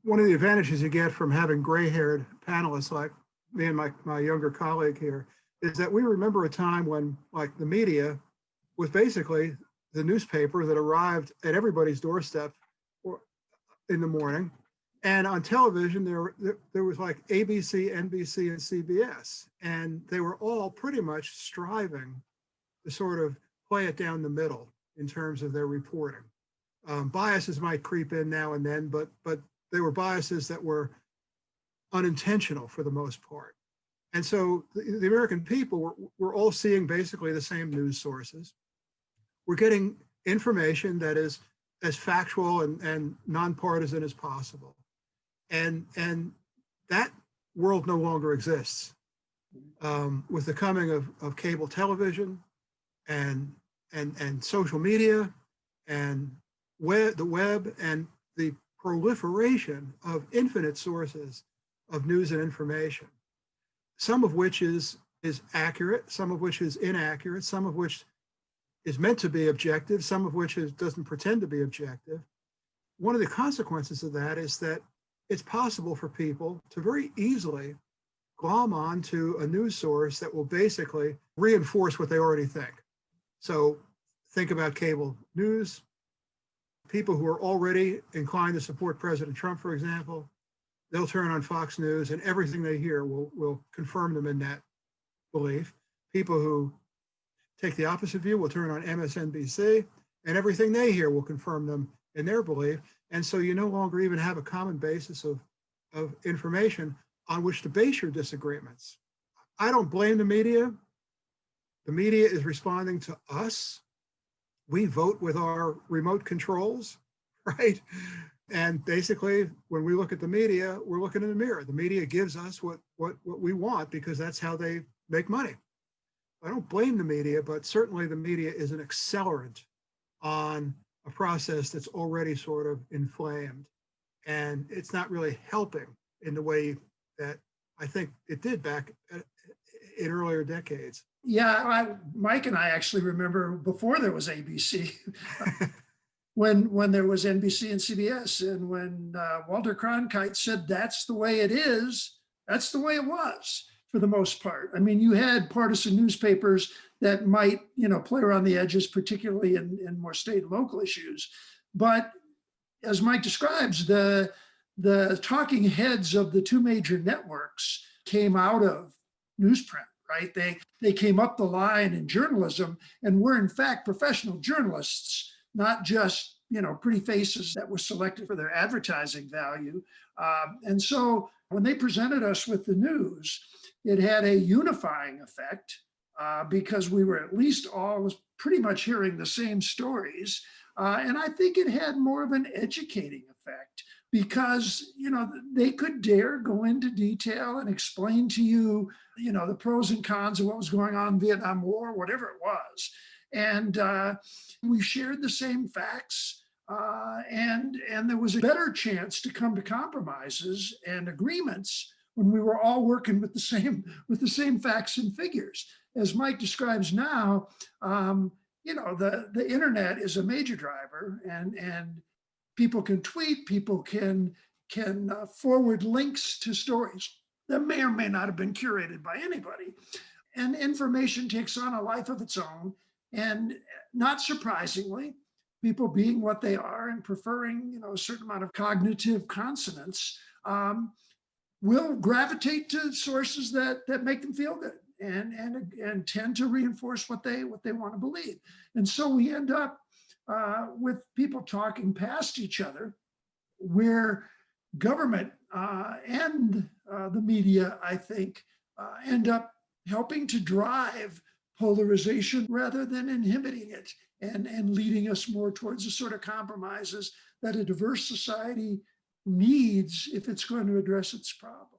one of the advantages you get from having gray-haired panelists like me and my younger colleague here is that we remember a time when, like, the media was basically the newspaper that arrived at everybody's doorstep in the morning. And on television, there was like ABC, NBC, and CBS, and they were all pretty much striving to sort of play it down the middle in terms of their reporting. Biases might creep in now and then, but they were biases that were unintentional for the most part. And so the American people were all seeing basically the same news sources. We're getting information that is as factual and nonpartisan as possible. And that world no longer exists. With the coming of cable television and social media and the web and the proliferation of infinite sources of news and information, some of which is accurate, some of which is inaccurate, some of which is meant to be objective, some of which doesn't pretend to be objective. One of the consequences of that is that it's possible for people to very easily glom onto a news source that will basically reinforce what they already think. So think about cable news. People who are already inclined to support President Trump, for example, they'll turn on Fox News and everything they hear will confirm them in that belief. People who take the opposite view will turn on MSNBC and everything they hear will confirm them in their belief. And so you no longer even have a common basis of information on which to base your disagreements. I don't blame the media. The media is responding to us. We vote with our remote controls, right? And basically, when we look at the media, we're looking in the mirror. The media gives us what we want because that's how they make money. I don't blame the media, but certainly the media is an accelerant on a process that's already sort of inflamed. And it's not really helping in the way that I think it did back in earlier decades. Yeah, Mike and I actually remember before there was ABC, when there was NBC and CBS, and when Walter Cronkite said that's the way it is, that's the way it was for the most part. I mean, you had partisan newspapers that might, play around the edges, particularly in more state and local issues. But as Mike describes, the talking heads of the two major networks came out of newsprint, right? They came up the line in journalism and were in fact professional journalists, not just pretty faces that were selected for their advertising value. And so when they presented us with the news, it had a unifying effect because we were at least all pretty much hearing the same stories. And I think it had more of an educating effect because, they could dare go into detail and explain to you, the pros and cons of what was going on in the Vietnam War, whatever it was. And we shared the same facts, and there was a better chance to come to compromises and agreements when we were all working with the same facts and figures. As Mike describes now, the internet is a major driver, and people can tweet, people can forward links to stories that may or may not have been curated by anybody, and information takes on a life of its own. And not surprisingly, people being what they are and preferring, a certain amount of cognitive consonance, will gravitate to sources that make them feel good and tend to reinforce what they want to believe. And so we end up with people talking past each other, where government and the media, I think, end up helping to drive polarization rather than inhibiting it and leading us more towards the sort of compromises that a diverse society needs if it's going to address its problems.